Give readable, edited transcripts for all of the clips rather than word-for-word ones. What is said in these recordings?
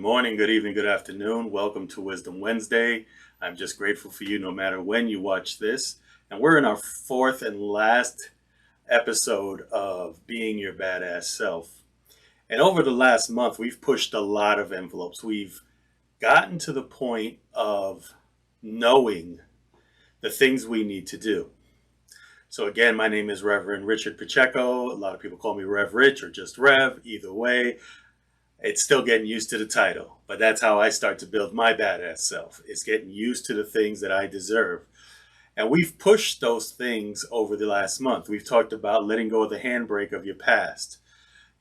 morning, good evening, good afternoon. Welcome to Wisdom Wednesday. I'm just grateful for you no matter when you watch this. And we're in our fourth and last episode of Being Your Badass Self. And over the last month, we've pushed a lot of envelopes. We've gotten to the point of knowing the things we need to do. So again, my name is Reverend Richard Pacheco. A lot of people call me Rev Rich or just Rev. Either way, it's still getting used to the title, but that's how I start to build my badass self. It's getting used to the things that I deserve. And we've pushed those things over the last month. We've talked about letting go of the handbrake of your past.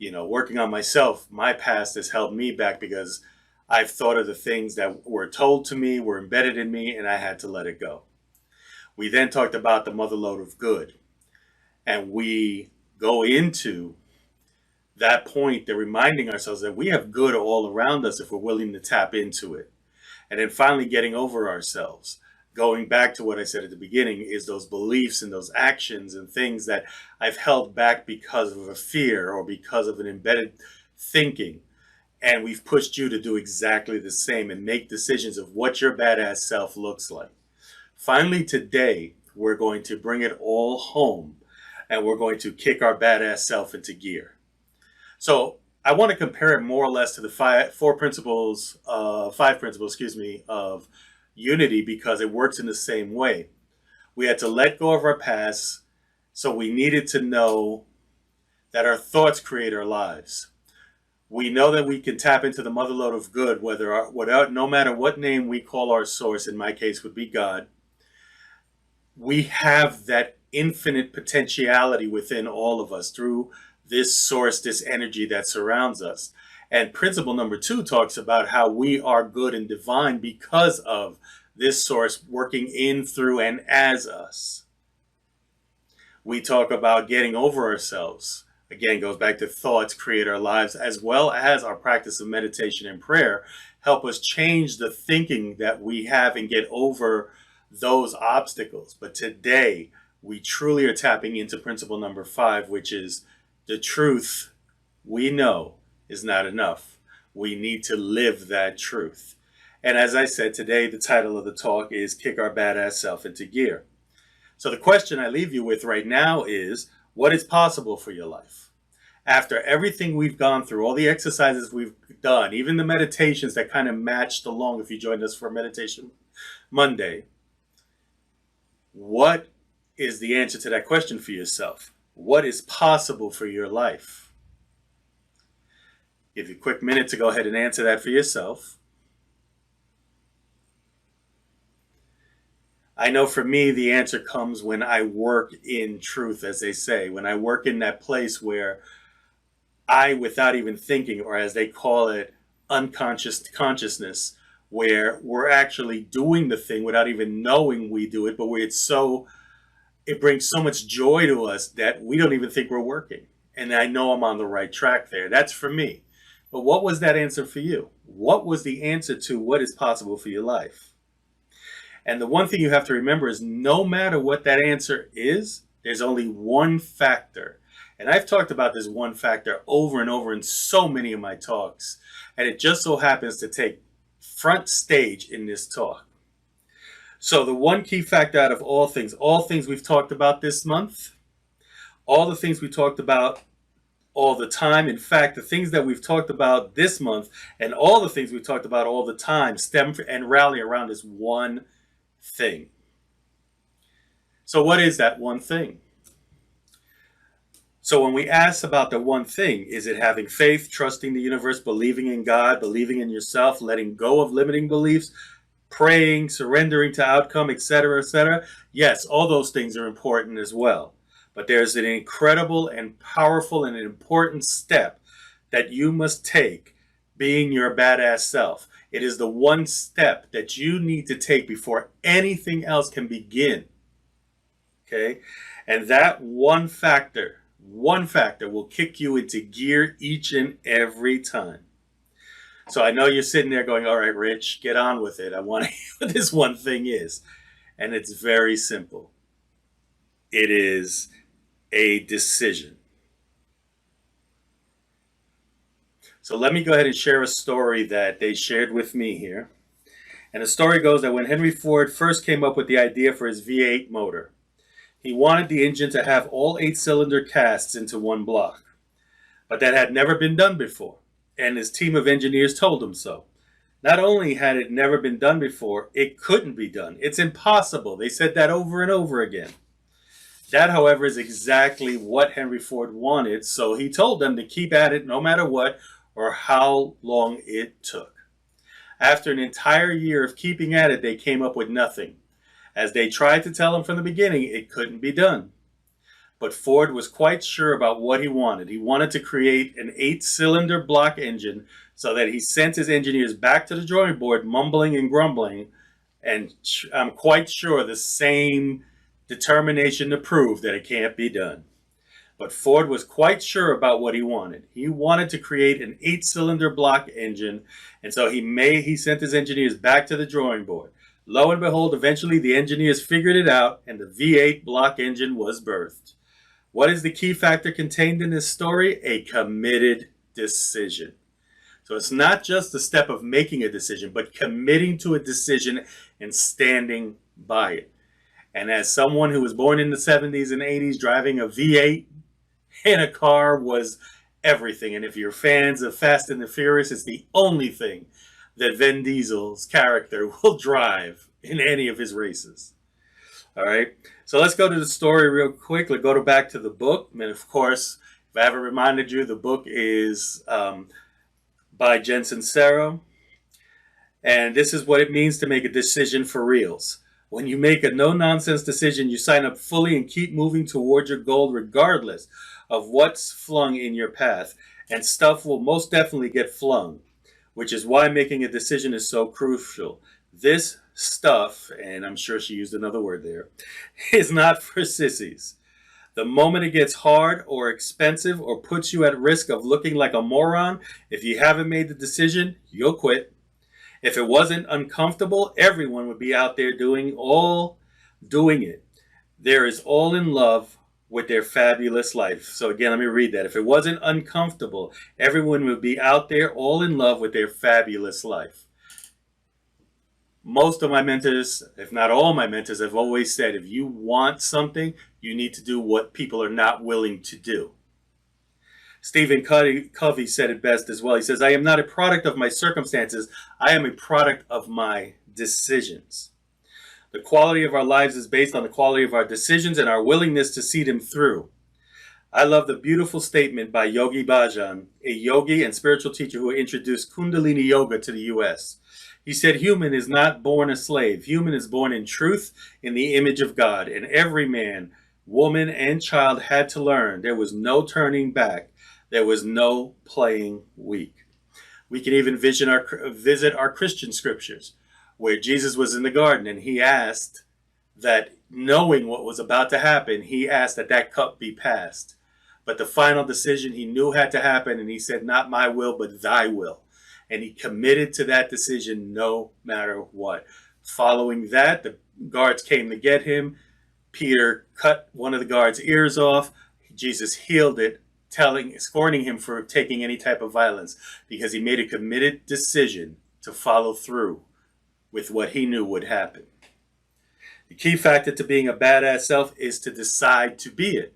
Working on myself, my past has held me back because I've thought of the things that were told to me, were embedded in me, and I had to let it go. We then talked about the mother lode of good. And we go into that point, they're reminding ourselves that we have good all around us if we're willing to tap into it. And then finally getting over ourselves. Going back to what I said at the beginning is those beliefs and those actions and things that I've held back because of a fear or because of an embedded thinking. And we've pushed you to do exactly the same and make decisions of what your badass self looks like. Finally, today, we're going to bring it all home and we're going to kick our badass self into gear. So I want to compare it more or less to the five principles, of unity because it works in the same way. We had to let go of our past, so we needed to know that our thoughts create our lives. We know that we can tap into the mother lode of good, no matter what name we call our source. In my case, would be God. We have that infinite potentiality within all of us through this source, this energy that surrounds us. And principle number 2 talks about how we are good and divine because of this source working in, through, and as us. We talk about getting over ourselves. Again, goes back to thoughts create our lives, as well as our practice of meditation and prayer help us change the thinking that we have and get over those obstacles. But today, we truly are tapping into principle number 5, which is the truth we know is not enough. We need to live that truth. And as I said, today the title of the talk is Kick Our Badass Self into Gear. So the question I leave you with right now is, what is possible for your life? After everything we've gone through, all the exercises we've done, even the meditations that kind of matched along if you joined us for Meditation Monday, what is the answer to that question for yourself? What is possible for your life? Give you a quick minute to go ahead and answer that for yourself. I know for me, the answer comes when I work in truth, as they say, when I work in that place where I, without even thinking, or as they call it, unconscious consciousness, where we're actually doing the thing without even knowing we do it, but where it brings so much joy to us that we don't even think we're working. And I know I'm on the right track there. That's for me. But what was that answer for you? What was the answer to what is possible for your life? And the one thing you have to remember is no matter what that answer is, there's only one factor. And I've talked about this one factor over and over in so many of my talks. And it just so happens to take front stage in this talk. So the one key factor out of all things we've talked about this month, all the things we talked about all the time. In fact, the things that we've talked about this month and all the things we talked about all the time stem and rally around this one thing. So what is that one thing? So when we ask about the one thing, is it having faith, trusting the universe, believing in God, believing in yourself, letting go of limiting beliefs, praying, surrendering to outcome, etc., etc.? Yes, all those things are important as well. But there's an incredible and powerful and important step that you must take, being your badass self. It is the one step that you need to take before anything else can begin. Okay? And that one factor will kick you into gear each and every time. So I know you're sitting there going, all right, Rich, get on with it. I want to hear what this one thing is. And it's very simple. It is a decision. So let me go ahead and share a story that they shared with me here. And the story goes that when Henry Ford first came up with the idea for his V8 motor, he wanted the engine to have all 8-cylinder casts into one block. But that had never been done before, and his team of engineers told him so. Not only had it never been done before, it couldn't be done. It's impossible. They said that over and over again. That, however, is exactly what Henry Ford wanted, so he told them to keep at it no matter what or how long it took. After an entire year of keeping at it, they came up with nothing. As they tried to tell him from the beginning, it couldn't be done. But Ford was quite sure about what he wanted. He wanted to create an 8-cylinder block engine so that he sent his engineers back to the drawing board mumbling and grumbling, and I'm quite sure the same determination to prove that it can't be done. But Ford was quite sure about what he wanted. He wanted to create an 8-cylinder block engine, and so he sent his engineers back to the drawing board. Lo and behold, eventually the engineers figured it out, and the V8 block engine was birthed. What is the key factor contained in this story? A committed decision. So it's not just the step of making a decision, but committing to a decision and standing by it. And as someone who was born in the 70s and 80s, driving a V8 in a car was everything. And if you're fans of Fast and the Furious, it's the only thing that Vin Diesel's character will drive in any of his races. All right, so let's go to the story real quick. Let's go back to the book. And of course, if I haven't reminded you, the book is by Jen Sincero. And this is what it means to make a decision for reals. When you make a no-nonsense decision, you sign up fully and keep moving toward your goal regardless of what's flung in your path. And stuff will most definitely get flung, which is why making a decision is so crucial. This stuff, and I'm sure she used another word there, is not for sissies. The moment it gets hard or expensive or puts you at risk of looking like a moron, if you haven't made the decision, you'll quit. If it wasn't uncomfortable, everyone would be out there doing it. There is all in love with their fabulous life. So again, let me read that. If it wasn't uncomfortable, everyone would be out there all in love with their fabulous life. Most of my mentors, if not all my mentors, have always said, if you want something, you need to do what people are not willing to do. Stephen Covey said it best as well. He says, I am not a product of my circumstances. I am a product of my decisions. The quality of our lives is based on the quality of our decisions and our willingness to see them through. I love the beautiful statement by Yogi Bhajan, a yogi and spiritual teacher who introduced Kundalini Yoga to the U.S. He said, human is not born a slave. Human is born in truth, in the image of God. And every man, woman, and child had to learn there was no turning back. There was no playing weak. We can even visit our Christian scriptures, where Jesus was in the garden and he asked that, knowing what was about to happen, he asked that that cup be passed. But the final decision he knew had to happen, and he said, not my will, but thy will. And he committed to that decision no matter what. Following that, the guards came to get him. Peter cut one of the guards' ears off. Jesus healed it, scorning him for taking any type of violence, because he made a committed decision to follow through with what he knew would happen. The key factor to being a badass self is to decide to be it.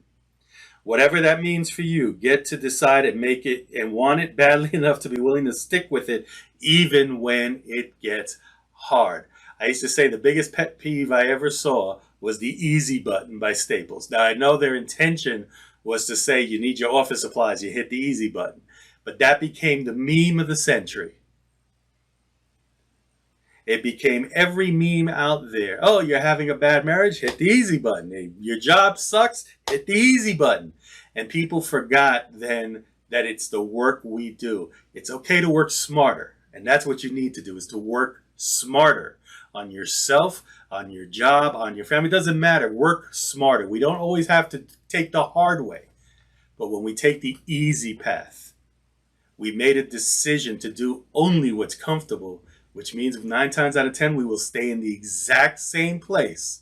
Whatever that means for you, get to decide and make it, and want it badly enough to be willing to stick with it even when it gets hard. I used to say the biggest pet peeve I ever saw was the easy button by Staples. Now, I know their intention was to say you need your office supplies, you hit the easy button. But that became the meme of the century. It became every meme out there. Oh, you're having a bad marriage? Hit the easy button. Your job sucks? Hit the easy button. And people forgot then that it's the work we do. It's okay to work smarter. And that's what you need to do, is to work smarter on yourself, on your job, on your family. It doesn't matter. Work smarter. We don't always have to take the hard way. But when we take the easy path, we made a decision to do only what's comfortable, which means 9 times out of 10, we will stay in the exact same place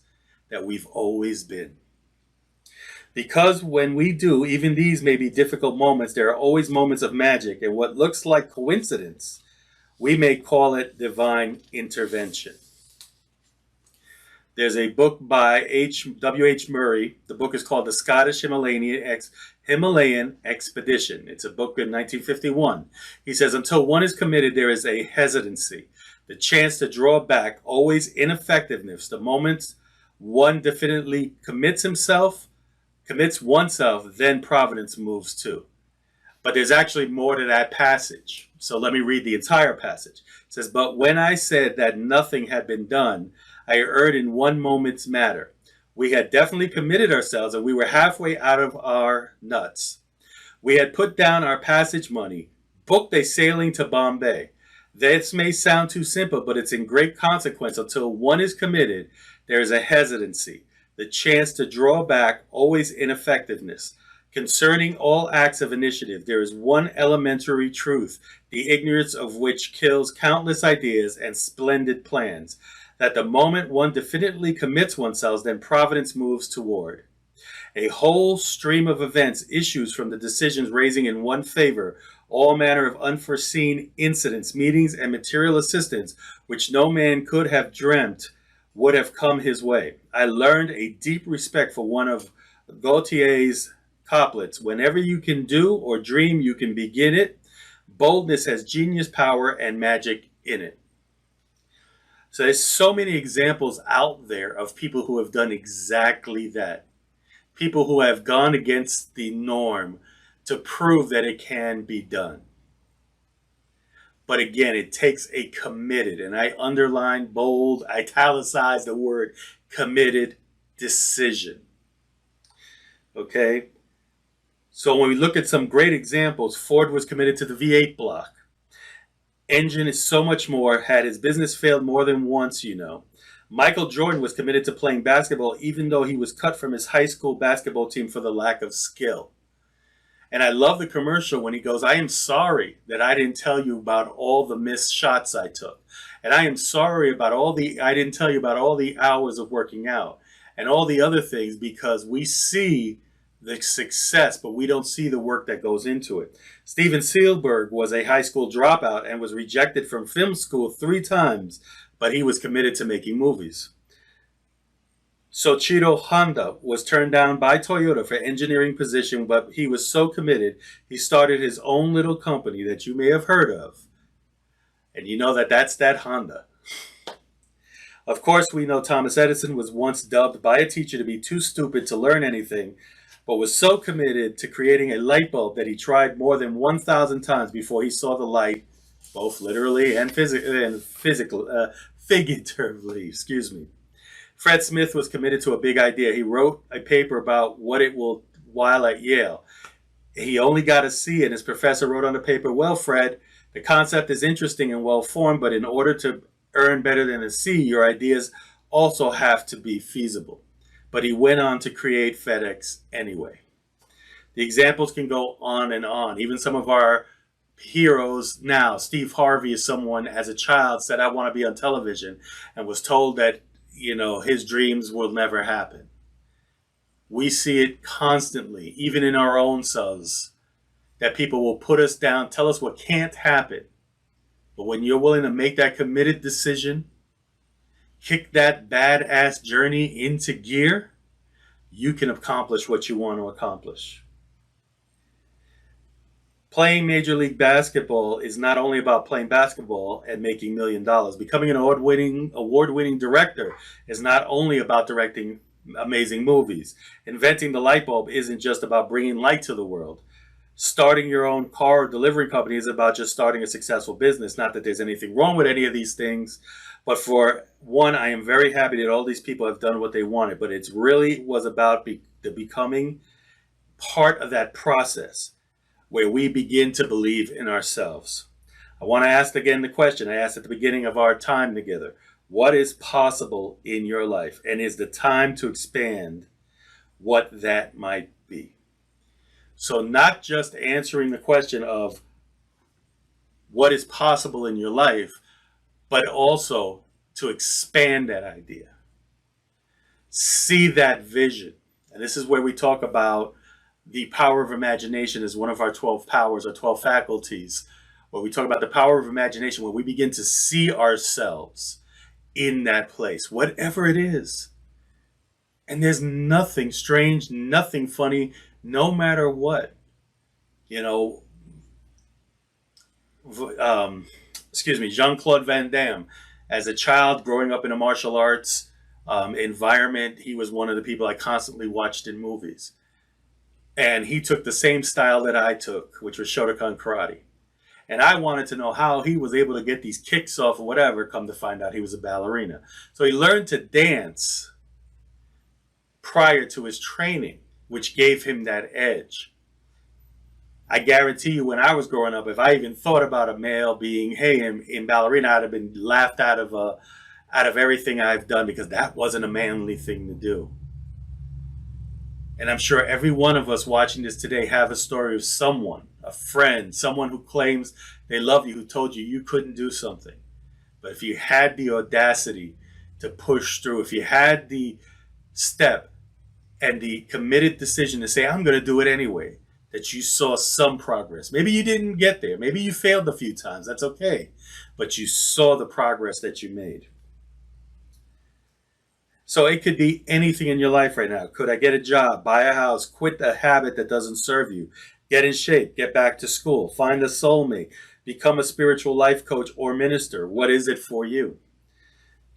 that we've always been. Because when we do, even these may be difficult moments, there are always moments of magic, and what looks like coincidence, we may call it divine intervention. There's a book by W. H. Murray. The book is called The Scottish Himalayan Expedition. It's a book in 1951. He says, until one is committed, there is a hesitancy, the chance to draw back, always ineffectiveness. The moment one definitely commits oneself, then providence moves too. But there's actually more to that passage. So let me read the entire passage. It says, but when I said that nothing had been done, I erred in one moment's matter. We had definitely committed ourselves, and we were halfway out of our nuts. We had put down our passage money, booked a sailing to Bombay. This may sound too simple, but it's in great consequence. Until one is committed, there is a hesitancy, the chance to draw back, always ineffectiveness. Concerning all acts of initiative, there is one elementary truth, the ignorance of which kills countless ideas and splendid plans, that the moment one definitely commits oneself, then providence moves toward. A whole stream of events issues from the decisions raising in one's favor all manner of unforeseen incidents, meetings, and material assistance which no man could have dreamt would have come his way. I learned a deep respect for one of Gautier's couplets. Whenever you can do or dream, you can begin it. Boldness has genius, power, and magic in it. So there's so many examples out there of people who have done exactly that. People who have gone against the norm to prove that it can be done. But again, it takes a committed, and I underline, bold, italicize the word committed decision. Okay? So when we look at some great examples, Ford was committed to the V8 block. Engine is so much more, had his business failed more than once, you know. Michael Jordan was committed to playing basketball even though he was cut from his high school basketball team for the lack of skill. And I love the commercial when he goes, I am sorry that I didn't tell you about all the missed shots I took. And I am sorry about I didn't tell you about all the hours of working out and all the other things, because we see the success, but we don't see the work that goes into it. Steven Spielberg was a high school dropout and was rejected from film school 3 times, but he was committed to making movies. Soichiro Honda was turned down by Toyota for engineering position, but he was so committed, he started his own little company that you may have heard of. And you know that's that Honda. Of course, we know Thomas Edison was once dubbed by a teacher to be too stupid to learn anything, but was so committed to creating a light bulb that he tried more than 1,000 times before he saw the light, both literally and figuratively. Excuse me. Fred Smith was committed to a big idea. He wrote a paper about what it will while at Yale. He only got a C, and his professor wrote on the paper, well, Fred, the concept is interesting and well-formed, but in order to earn better than a C, your ideas also have to be feasible. But he went on to create FedEx anyway. The examples can go on and on. Even some of our heroes now, Steve Harvey is someone as a child said, I want to be on television, and was told that, his dreams will never happen. We see it constantly, even in our own selves, that people will put us down, tell us what can't happen. But when you're willing to make that committed decision, kick that badass journey into gear, you can accomplish what you want to accomplish. Playing Major League Basketball is not only about playing basketball and making $1 million. Becoming an award-winning director is not only about directing amazing movies. Inventing the light bulb isn't just about bringing light to the world. Starting your own car delivery company is about just starting a successful business. Not that there's anything wrong with any of these things, but for one, I am very happy that all these people have done what they wanted, but it really was about the becoming part of that process where we begin to believe in ourselves. I want to ask again the question I asked at the beginning of our time together. What is possible in your life? And is the time to expand what that might be? So not just answering the question of what is possible in your life, but also to expand that idea. See that vision. And this is where we talk about the power of imagination as one of our 12 powers or 12 faculties, where we talk about the power of imagination when we begin to see ourselves in that place, whatever it is. And there's nothing strange, nothing funny, no matter what. You know, um, Jean-Claude Van Damme, as a child growing up in a martial arts environment, he was one of the people I constantly watched in movies. And he took the same style that I took, which was Shotokan karate. And I wanted to know how he was able to get these kicks off or whatever. Come to find out he was a ballerina. So he learned to dance prior to his training, which gave him that edge. I guarantee you, when I was growing up, if I even thought about a male being, hey, in ballerina, I'd have been laughed out of everything I've done, because that wasn't a manly thing to do. And I'm sure every one of us watching this today have a story of someone, a friend, someone who claims they love you, who told you you couldn't do something. But if you had the audacity to push through, if you had the step and the committed decision to say, I'm going to do it anyway, that you saw some progress. Maybe you didn't get there. Maybe you failed a few times. That's okay. But you saw the progress that you made. So it could be anything in your life right now. Could I get a job, buy a house, quit a habit that doesn't serve you, get in shape, get back to school, find a soulmate, become a spiritual life coach or minister? What is it for you?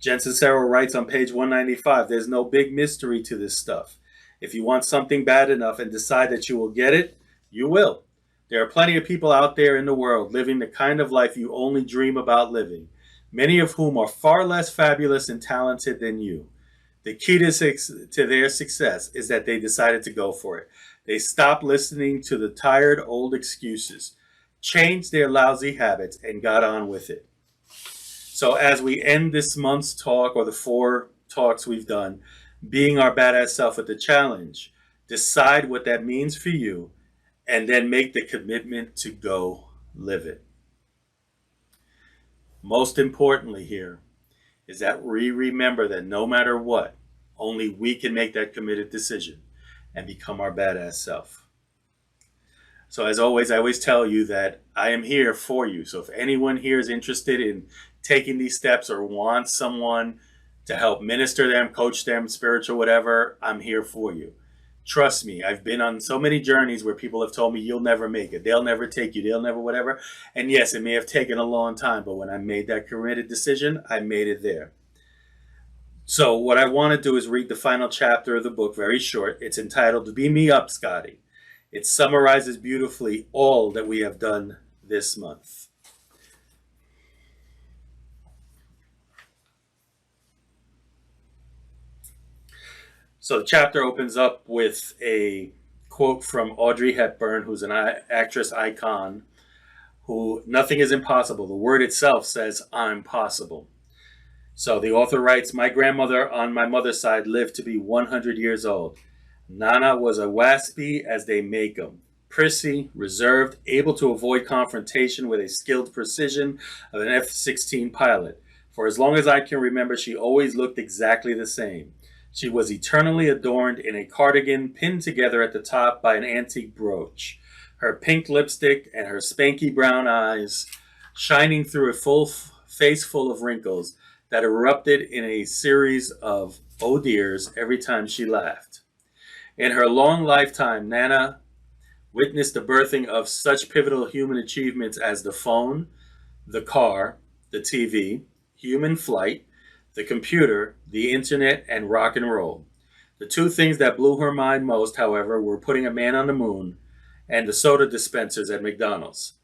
Jen Sincero writes on page 195, there's no big mystery to this stuff. If you want something bad enough and decide that you will get it, you will. There are plenty of people out there in the world living the kind of life you only dream about living, many of whom are far less fabulous and talented than you. The key to their success is that they decided to go for it. They stopped listening to the tired old excuses, changed their lousy habits, and got on with it. So as we end this month's talk, or the 4 talks we've done, being our badass self with the challenge, decide what that means for you, and then make the commitment to go live it. Most importantly here is that we remember that no matter what, only we can make that committed decision and become our badass self. So as always, I always tell you that I am here for you. So if anyone here is interested in taking these steps or wants someone to help minister them, coach them, spiritual, whatever, I'm here for you. Trust me, I've been on so many journeys where people have told me you'll never make it. They'll never take you. They'll never whatever. And yes, it may have taken a long time, but when I made that committed decision, I made it there. So what I want to do is read the final chapter of the book, very short. It's entitled, Beam Me Up, Scotty. It summarizes beautifully all that we have done this month. So the chapter opens up with a quote from Audrey Hepburn, who's an actress icon, who, nothing is impossible. The word itself says, I'm possible. So the author writes, my grandmother on my mother's side lived to be 100 years old. Nana was a waspy as they make 'em. Prissy, reserved, able to avoid confrontation with a skilled precision of an F-16 pilot. For as long as I can remember, she always looked exactly the same. She was eternally adorned in a cardigan pinned together at the top by an antique brooch. Her pink lipstick and her spanky brown eyes shining through a full face full of wrinkles that erupted in a series of oh dears every time she laughed. In her long lifetime, Nana witnessed the birthing of such pivotal human achievements as the phone, the car, the TV, human flight, the computer, the internet, and rock and roll. The 2 things that blew her mind most, however, were putting a man on the moon and the soda dispensers at McDonald's.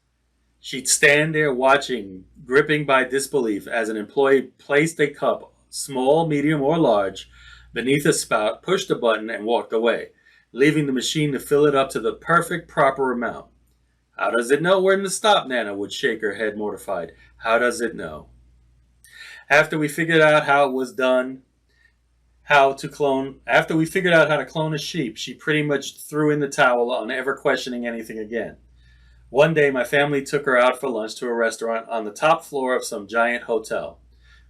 She'd stand there watching, gripping by disbelief, as an employee placed a cup, small, medium, or large, beneath a spout, pushed a button, and walked away, leaving the machine to fill it up to the perfect, proper amount. How does it know when to stop? Nana would shake her head mortified. How does it know? After we figured out how it was done, after we figured out how to clone a sheep, she pretty much threw in the towel on ever questioning anything again. One day, my family took her out for lunch to a restaurant on the top floor of some giant hotel.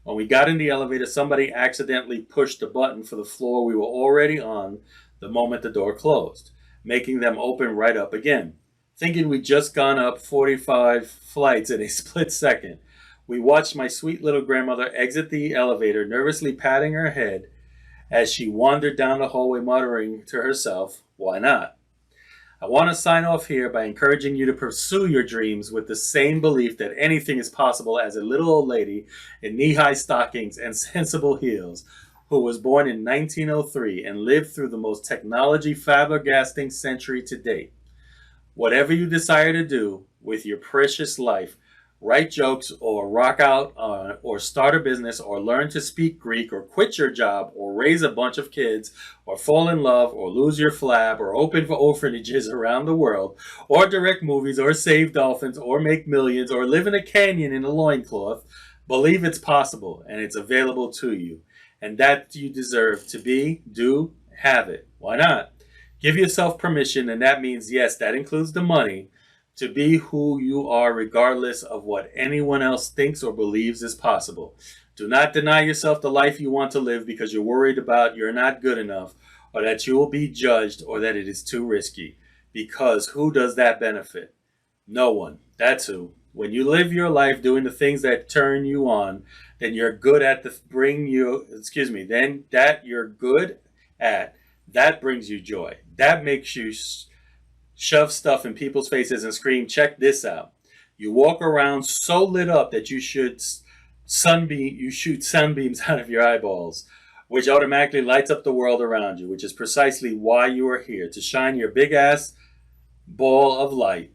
When we got in the elevator, somebody accidentally pushed the button for the floor we were already on. the moment the door closed, making them open right up again. Thinking we'd just gone up 45 flights in a split second, we watched my sweet little grandmother exit the elevator, nervously patting her head as she wandered down the hallway, muttering to herself, "Why not?" I want to sign off here by encouraging you to pursue your dreams with the same belief that anything is possible as a little old lady in knee-high stockings and sensible heels who was born in 1903 and lived through the most technology flabbergasting century to date. Whatever you desire to do with your precious life, write jokes or rock out or start a business or learn to speak Greek or quit your job or raise a bunch of kids or fall in love or lose your flab or open for orphanages around the world or direct movies or save dolphins or make millions or live in a canyon in a loincloth, believe it's possible and it's available to you and that you deserve to be, do, have it. Why not? Give yourself permission, and that means, yes, that includes the money, to be who you are regardless of what anyone else thinks or believes is possible. Do not deny yourself the life you want to live because you're worried about you're not good enough or that you will be judged or that it is too risky. Because who does that benefit? No one. That's who. When you live your life doing the things that turn you on, then you're good at then that you're good at, that brings you joy. That makes you shove stuff in people's faces and scream, "Check this out." You walk around so lit up that you shoot sunbeams out of your eyeballs, which automatically lights up the world around you, which is precisely why you are here, to shine your big ass ball of light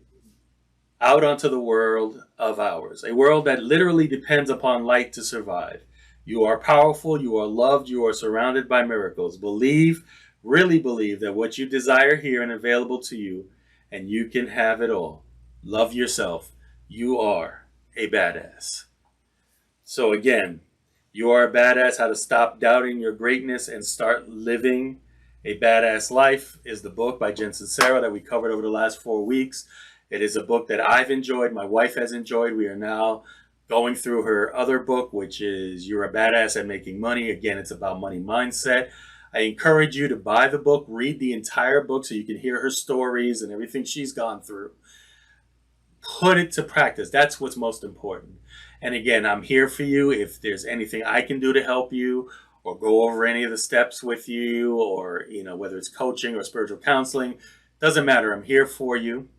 out onto the world of ours, a world that literally depends upon light to survive. You are powerful, you are loved, you are surrounded by miracles. Believe, really believe that what you desire here and available to you, and you can have it all. Love yourself. You are a badass. So again, You Are a Badass, How to Stop Doubting Your Greatness and Start Living a Badass Life is the book by Jen Sincero that we covered over the last 4 weeks. It is a book that I've enjoyed, my wife has enjoyed. We are now going through her other book, which is You're a Badass at Making Money. Again, it's about money mindset. I encourage you to buy the book, read the entire book so you can hear her stories and everything she's gone through. Put it to practice. That's what's most important. And again, I'm here for you. If there's anything I can do to help you or go over any of the steps with you, or whether it's coaching or spiritual counseling, doesn't matter. I'm here for you.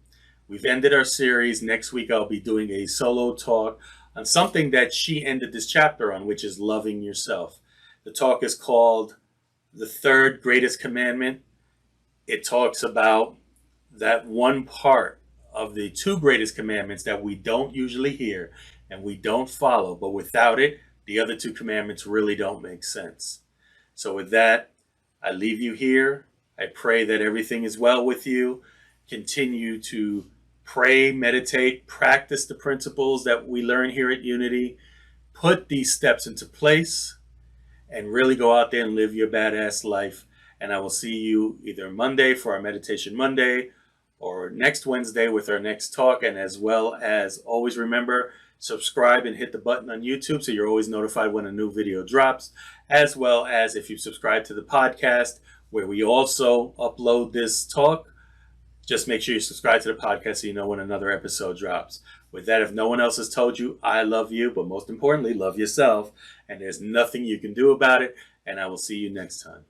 We've ended our series. Next week I'll be doing a solo talk on something that she ended this chapter on, which is loving yourself. The talk is called The Third Greatest Commandment. It talks about that one part of the 2 greatest commandments that we don't usually hear and we don't follow, but without it, the other 2 commandments really don't make sense. So with that, I leave you here. I pray that everything is well with you. Continue to pray, meditate, practice the principles that we learn here at Unity. Put these steps into place and really go out there and live your badass life. And I will see you either Monday for our Meditation Monday or next Wednesday with our next talk. And as well as always, remember, subscribe and hit the button on YouTube so you're always notified when a new video drops, as well as if you subscribe to the podcast where we also upload this talk. Just make sure you subscribe to the podcast so you know when another episode drops. With that, if no one else has told you, I love you, but most importantly, love yourself. And there's nothing you can do about it. And I will see you next time.